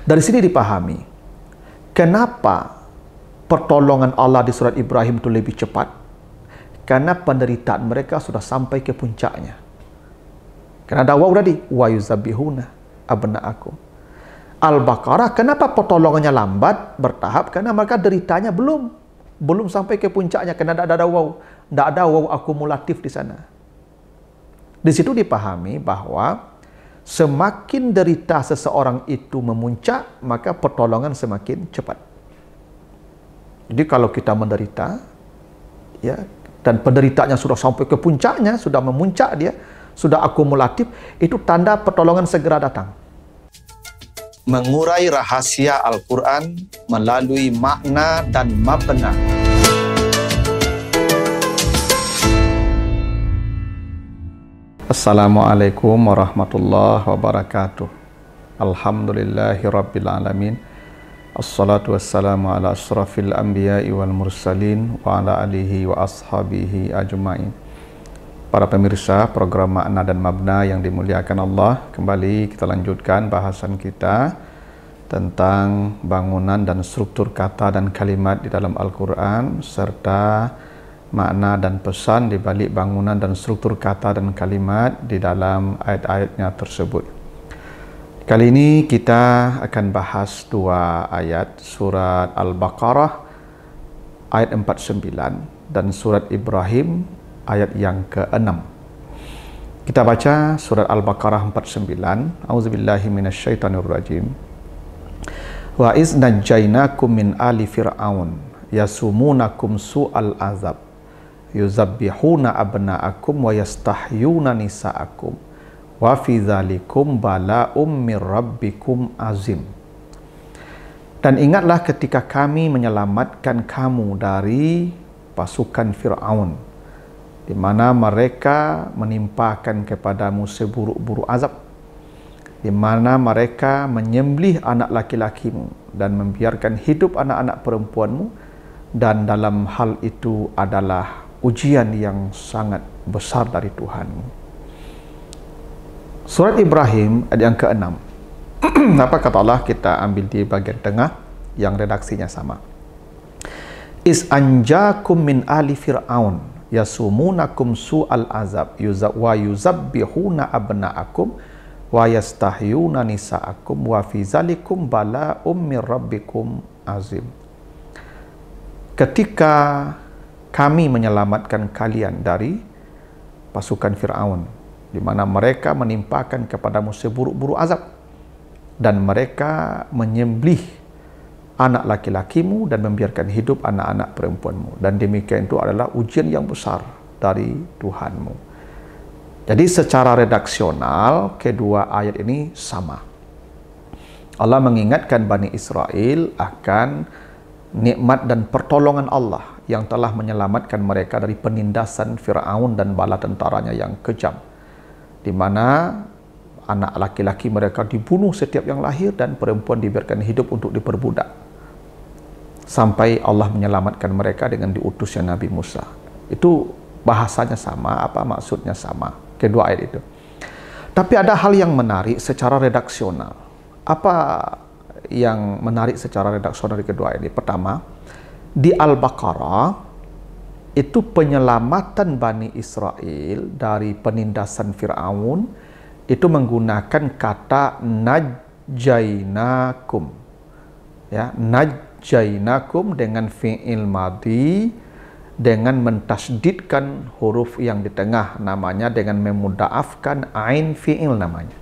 Dari sini dipahami, kenapa pertolongan Allah di surat Ibrahim itu lebih cepat? Karena penderitaan mereka sudah sampai ke puncaknya. Karena ada waw tadi, wa yuzabbihuna abna'akum. Al-Baqarah, kenapa pertolongannya lambat, bertahap? Karena mereka deritanya belum sampai ke puncaknya, karena tidak ada waw. Tidak ada waw akumulatif di sana. Di situ dipahami bahwa semakin derita seseorang itu memuncak, maka pertolongan semakin cepat. Jadi kalau kita menderita, ya, dan penderitaannya sudah sampai ke puncaknya, sudah memuncak dia, sudah akumulatif, itu tanda pertolongan segera datang. Mengurai rahasia Al-Quran melalui makna dan mabna. Assalamualaikum warahmatullahi wabarakatuh. Alhamdulillahirabbil alamin. Assalatu wassalamu ala asrafil anbiya'i wal mursalin wa ala alihi wa ashabihi ajma'in. Para pemirsa program Makna dan Mabna yang dimuliakan Allah, kembali kita lanjutkan bahasan kita tentang bangunan dan struktur kata dan kalimat di dalam Al-Quran, serta makna dan pesan di balik bangunan dan struktur kata dan kalimat di dalam ayat-ayatnya tersebut. Kali ini kita akan bahas dua ayat, surat Al-Baqarah ayat 49 dan surat Ibrahim ayat yang ke-6. Kita baca surat Al-Baqarah 49. Auzubillahi minasyaitonirrajim. Wa iz najjaynakum min ali fir'aun yasumunakum su'al azab yuzabbihuna abna'akum wa yastahyuna nisa'akum wa fi dzalikum bala'um mir rabbikum azim. Dan ingatlah ketika kami menyelamatkan kamu dari pasukan Fir'aun, di mana mereka menimpakan kepadamu seburuk-buruk azab, di mana mereka menyembelih anak laki-lakimu dan membiarkan hidup anak-anak perempuanmu, dan dalam hal itu adalah ujian yang sangat besar dari Tuhanmu. Surat Ibrahim ayat yang ke-6. Apa kata Allah? Kita ambil di bagian tengah yang redaksinya sama. Is anjakum min ali fir'aun yasumunakum su'al azab wa yuzabbihuna abna'akum wa yastahyuna nisa'akum wa fi zalikum bala'um mir rabbikum azim. Ketika kami menyelamatkan kalian dari pasukan Fir'aun, di mana mereka menimpakan kepadamu seburuk-buruk azab, dan mereka menyembelih anak laki-lakimu dan membiarkan hidup anak-anak perempuanmu, dan demikian itu adalah ujian yang besar dari Tuhanmu. Jadi secara redaksional kedua ayat ini sama. Allah mengingatkan Bani Israel akan nikmat dan pertolongan Allah yang telah menyelamatkan mereka dari penindasan Fir'aun dan bala tentaranya yang kejam, di mana anak laki-laki mereka dibunuh setiap yang lahir dan perempuan dibiarkan hidup untuk diperbudak, sampai Allah menyelamatkan mereka dengan diutusnya Nabi Musa. Itu bahasanya sama, apa maksudnya sama, kedua ayat itu. Tapi ada hal yang menarik secara redaksional. Apa yang menarik secara redaksional di kedua ayat ini? Pertama, di Al-Baqarah itu penyelamatan Bani Israel dari penindasan Fir'aun itu menggunakan kata najjainakum, ya, najjainakum dengan fi'il madhi, dengan mentasdidkan huruf yang di tengah, namanya dengan memudhaafkan ain fi'il namanya.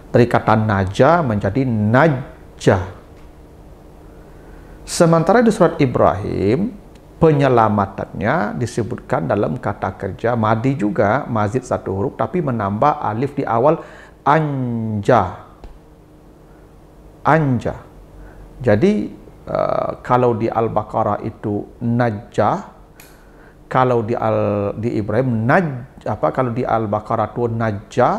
Dari kata naja menjadi najjah. Sementara di surat Ibrahim penyelamatannya disebutkan dalam kata kerja madi juga, mazid satu huruf tapi menambah alif di awal, anja. Anja. Jadi kalau di Al-Baqarah itu najjah, kalau di Ibrahim kalau di Al-Baqarah itu najjah,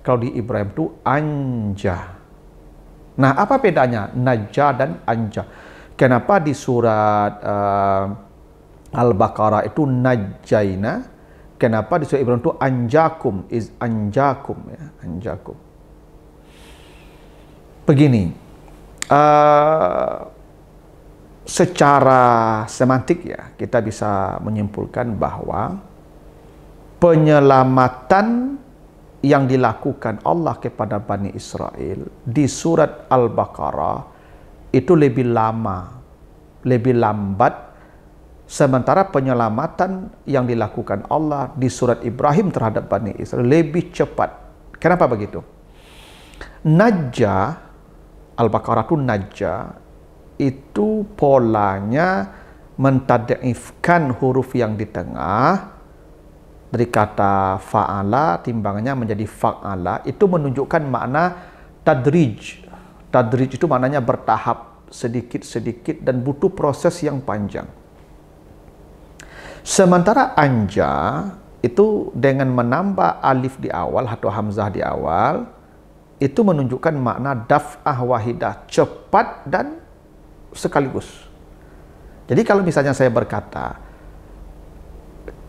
kalau di Ibrahim itu anja. Nah, apa bedanya najjah dan anja? Kenapa di surat Al-Baqarah itu najjaina, kenapa di surat Ibrahim itu anjakum, is anjakum, ya, anjakum. Begini, Secara semantik ya, kita bisa menyimpulkan bahwa penyelamatan yang dilakukan Allah kepada Bani Israel di surat Al-Baqarah itu lebih lama, lebih lambat, sementara penyelamatan yang dilakukan Allah di surat Ibrahim terhadap Bani Israel lebih cepat. Kenapa begitu? Najja, Al-Baqarah itu najja, itu polanya mentad'ifkan huruf yang di tengah dari kata fa'ala, timbangannya menjadi fa'ala. Itu menunjukkan makna tadrij. Tadrij itu maknanya bertahap, sedikit-sedikit, dan butuh proses yang panjang. Sementara anja itu dengan menambah alif di awal atau hamzah di awal, itu menunjukkan makna daf'ah wahidah, cepat dan sekaligus. Jadi kalau misalnya saya berkata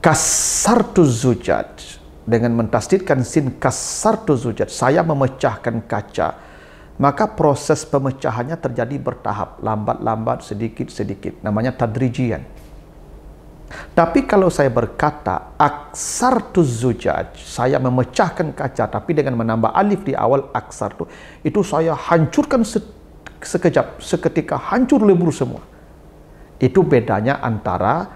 kasartu zujaj, dengan mentasdidkan sin kasartu zujaj, saya memecahkan kaca, maka proses pemecahannya terjadi bertahap, lambat-lambat, sedikit-sedikit, namanya tadrijian. Tapi kalau saya berkata aksartu zujaj, saya memecahkan kaca, tapi dengan menambah alif di awal aksartu, itu saya hancurkan sekejap, seketika hancur lebur semua. Itu bedanya antara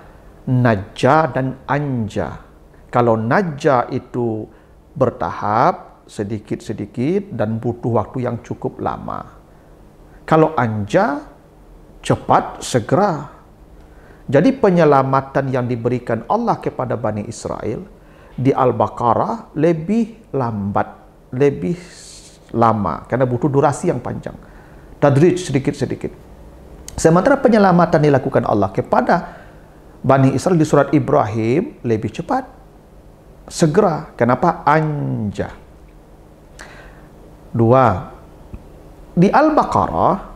najja dan anja. Kalau najja itu bertahap, sedikit-sedikit, dan butuh waktu yang cukup lama. Kalau anja, cepat, segera. Jadi penyelamatan yang diberikan Allah kepada Bani Israel di Al-Baqarah lebih lambat, lebih lama, karena butuh durasi yang panjang. Tadrij sedikit-sedikit. Sementara penyelamatan dilakukan Allah kepada Bani Israel di surat Ibrahim lebih cepat, segera. Kenapa? Anja. 2. Di Al-Baqarah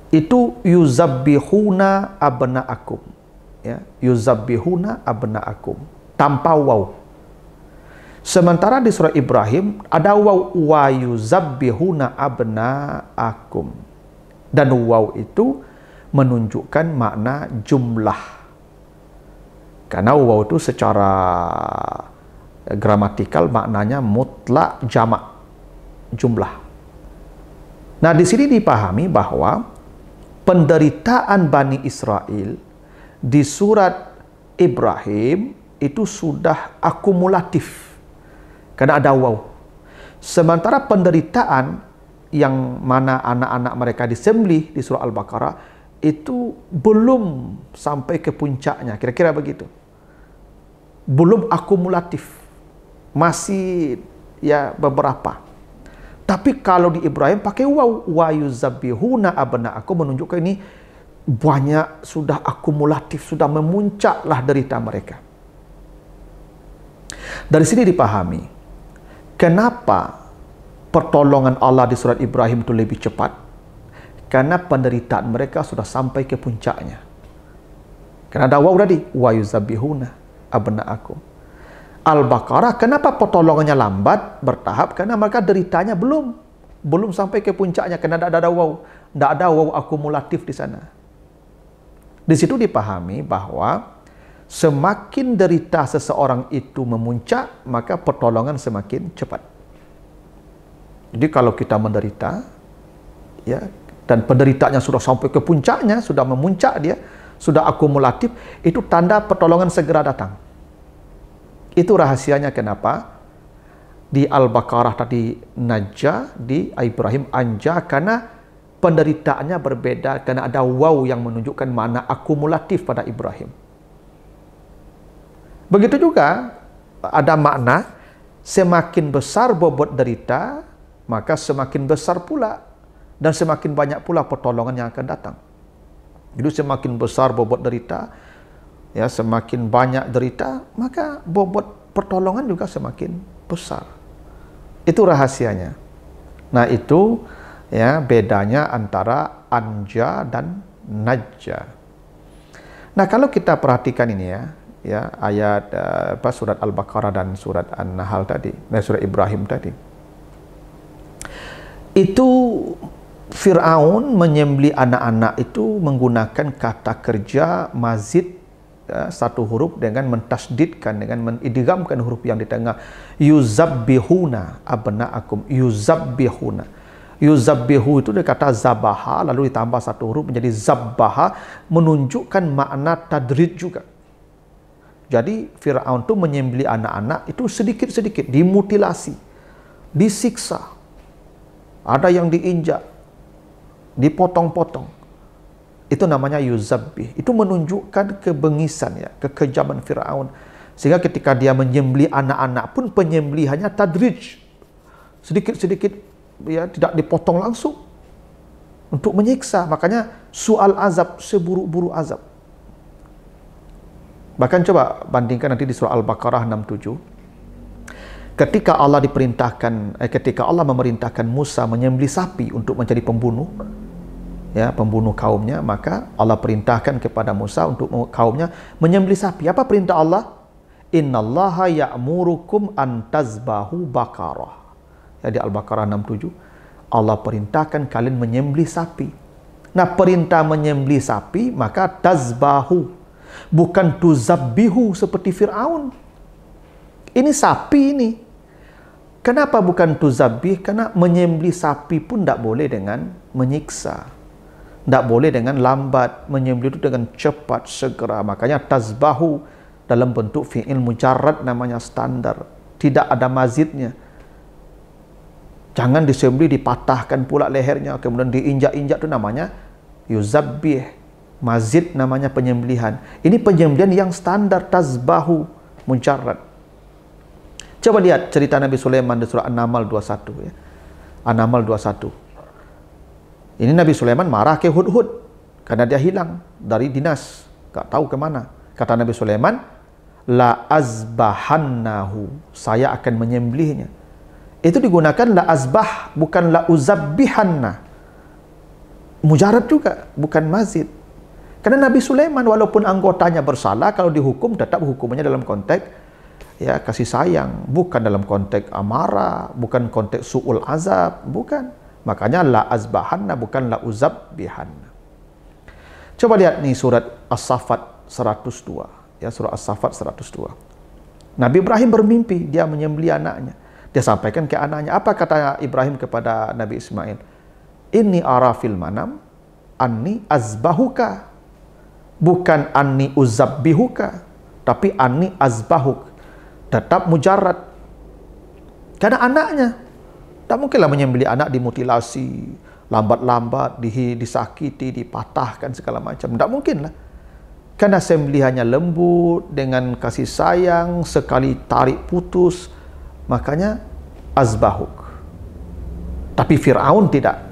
itu yuzabbihuna abna'akum, ya, yuzabbihuna abna'akum tanpa waw. Sementara di surah Ibrahim ada waw, wa yuzabbihuna abna'akum, dan waw itu menunjukkan makna jumlah, karena waw itu secara gramatikal maknanya mutlak jamak, jumlah. Nah, di sini dipahami bahwa penderitaan Bani Israel di surat Ibrahim itu sudah akumulatif, karena ada waw. Sementara penderitaan yang mana anak-anak mereka disembelih di surah Al-Baqarah itu belum sampai ke puncaknya, kira-kira begitu. Belum akumulatif, masih ya beberapa. Tapi kalau di Ibrahim pakai waw, wa yuzabbihuna abna'akum, menunjukkan ini banyak, sudah akumulatif, sudah memuncaklah derita mereka. Dari sini dipahami kenapa pertolongan Allah di surat Ibrahim itu lebih cepat, karena penderitaan mereka sudah sampai ke puncaknya. Karena ada waw tadi, wa yuzabbihuna abna'akum. Al-Baqarah, kenapa pertolongannya lambat, bertahap? Karena mereka deritanya belum sampai ke puncaknya, karena tidak ada waw, tidak ada waw akumulatif di sana. Di situ dipahami bahwa semakin derita seseorang itu memuncak, maka pertolongan semakin cepat. Jadi kalau kita menderita, ya, dan penderitaannya sudah sampai ke puncaknya, sudah memuncak dia, sudah akumulatif, itu tanda pertolongan segera datang. Itu rahasianya kenapa di Al-Baqarah tadi najja, di Ibrahim anja, karena penderitaannya berbeda, karena ada waw yang menunjukkan makna akumulatif pada Ibrahim. Begitu juga ada makna semakin besar bobot derita, maka semakin besar pula dan semakin banyak pula pertolongan yang akan datang. Jadi semakin besar bobot derita, ya, semakin banyak derita, maka bobot pertolongan juga semakin besar. Itu rahasianya. Nah, itu ya bedanya antara anja dan najja. Nah, kalau kita perhatikan ini ya ayat surat Al-Baqarah dan surat An-Nahl tadi, surat Ibrahim tadi, itu Fir'aun menyembelih anak-anak itu menggunakan kata kerja mazid, ya, satu huruf dengan mentasdidkan, dengan menidghamkan huruf yang di tengah. Yuzabbihuna abna'akum. Yuzabbihu itu dia kata zabaha, lalu ditambah satu huruf menjadi zabbaha, menunjukkan makna tadrid juga. Jadi Fir'aun itu menyembelih anak-anak itu sedikit-sedikit, dimutilasi, disiksa. Ada yang diinjak, dipotong-potong. Itu namanya yuzabbih. Itu menunjukkan kebengisan, ya, kekejaman Fir'aun. Sehingga ketika dia menyembelih anak-anak pun penyembelihannya tadrij. Sedikit-sedikit, ya, tidak dipotong langsung. Untuk menyiksa. Makanya su'al azab, seburuk-buruk azab. Bahkan coba bandingkan nanti di surah Al-Baqarah 67. Ketika Allah memerintahkan Musa menyembelih sapi untuk menjadi pembunuh, ya, pembunuh kaumnya, maka Allah perintahkan kepada Musa untuk kaumnya menyembelih sapi. Apa perintah Allah? Innallaha ya'murukum an tazbahu baqarah. Ya, di Al-Baqarah 67. Allah perintahkan kalian menyembelih sapi. Nah, perintah menyembelih sapi, maka tazbahu, bukan tuzabbihu seperti Fir'aun. Ini sapi ini. Kenapa bukan tuzabbih? Karena menyembelih sapi pun tidak boleh dengan menyiksa. Tidak boleh dengan lambat. Menyembelih itu dengan cepat, segera. Makanya tazbahu dalam bentuk fi'il mujarrad namanya standar. Tidak ada mazidnya. Jangan disembelih, dipatahkan pula lehernya, kemudian diinjak-injak, itu namanya yuzabbih. Mazid namanya penyembelihan. Ini penyembelihan yang standar, tazbahu, mujarrad. Coba lihat cerita Nabi Sulaiman di surah An-Naml 21. Ya. An-Naml 21. Ini Nabi Sulaiman marah ke Hudhud karena dia hilang dari dinas. Tak tahu ke mana. Kata Nabi Sulaiman, la azbahannahu. Saya akan menyembelihnya. Itu digunakan la azbah, bukan la uzabbihanna. Mujarrad juga, bukan mazid. Karena Nabi Sulaiman walaupun anggotanya bersalah, kalau dihukum tetap hukumannya dalam konteks, ya, kasih sayang, bukan dalam konteks amarah, bukan konteks su'ul azab, bukan. Makanya la azbahanna, bukan la uzabbihanna. Coba lihat nih surat As-Saffat 102, ya, surah As-Saffat 102. Nabi Ibrahim bermimpi dia menyembelih anaknya. Dia sampaikan ke anaknya, apa kata Ibrahim kepada Nabi Ismail? Inni ara fil manam anni azbahuka. Bukan anni uzabbihuka, tapi anni azbahuk. Tetap mujarrad. Karena anaknya. Tak mungkinlah menyembelih anak dimutilasi, lambat-lambat, disakiti, dipatahkan segala macam. Tak mungkinlah. Karena sembelihannya lembut, dengan kasih sayang, sekali tarik putus. Makanya azbahuk. Tapi Fir'aun tidak.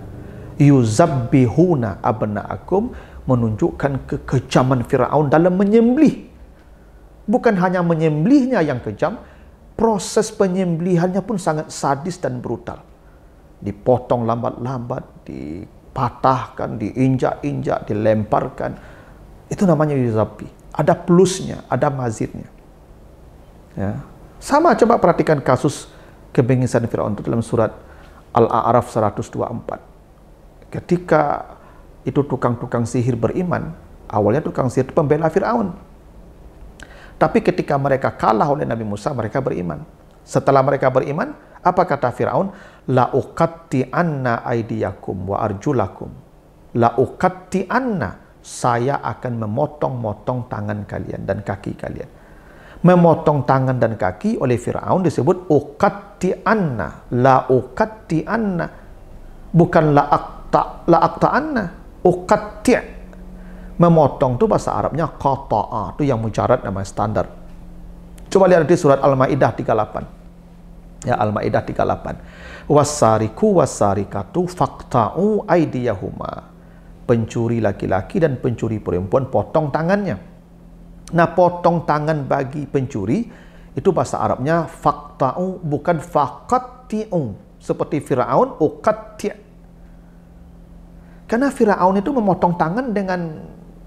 Yuzabbihuna abna'akum, menunjukkan kekejaman Fir'aun dalam menyembelih. Bukan hanya menyembelihnya yang kejam, proses penyembelihannya pun sangat sadis dan brutal. Dipotong lambat-lambat, dipatahkan, diinjak-injak, dilemparkan. Itu namanya yuzabbih. Ada plusnya, ada mazidnya. Ya. Sama, coba perhatikan kasus kebengisan Fir'aun itu dalam surat Al-A'raf 124. Ketika itu tukang-tukang sihir beriman, awalnya tukang sihir itu pembela Fir'aun. Tapi ketika mereka kalah oleh Nabi Musa, mereka beriman. Setelah mereka beriman, apa kata Fir'aun? La uqatti'anna aydiyakum wa arjulakum. La uqatti'anna, saya akan memotong-motong tangan kalian dan kaki kalian. Memotong tangan dan kaki oleh Fir'aun disebut uqatti'anna. La uqatti'anna. Bukan la aqta'anna. Uqatti'. Memotong itu bahasa Arabnya qata'a, itu yang mujarrad namanya standar. Coba lihat di surat Al-Maidah 38. Ya, Al-Maidah 38. Wasariku wasarikatu faqta'u aydiyahuma. Pencuri laki-laki dan pencuri perempuan potong tangannya. Nah, potong tangan bagi pencuri itu bahasa Arabnya faqta'u, bukan faqatti'u seperti Fir'aun uqatti'. Karena Fir'aun itu memotong tangan dengan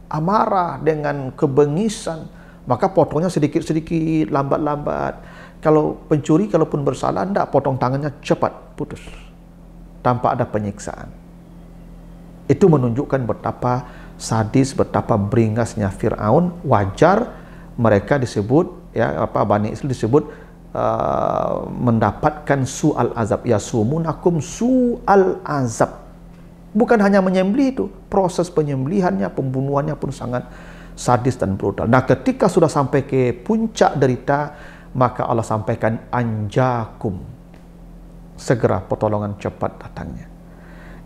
amarah, dengan kebengisan, maka potongnya sedikit-sedikit, lambat-lambat. Kalau pencuri, kalaupun bersalah, tidak, potong tangannya cepat, putus, tanpa ada penyiksaan. Itu menunjukkan betapa sadis, betapa beringasnya Fir'aun. Wajar mereka disebut, ya, Bani Israil disebut mendapatkan su'al azab. Ya sumunakum su'al azab. Bukan hanya menyembelih itu, proses penyembelihannya, pembunuhannya pun sangat sadis dan brutal. Nah, ketika sudah sampai ke puncak derita, maka Allah sampaikan anjakum, segera pertolongan cepat datangnya.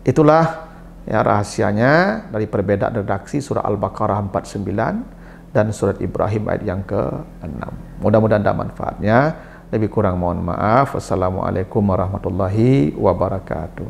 Itulah ya rahasianya dari perbedaan redaksi surah Al-Baqarah 49 dan surat Ibrahim ayat yang ke-6. Mudah-mudahan ada manfaatnya. Lebih kurang mohon maaf. Wassalamualaikum warahmatullahi wabarakatuh.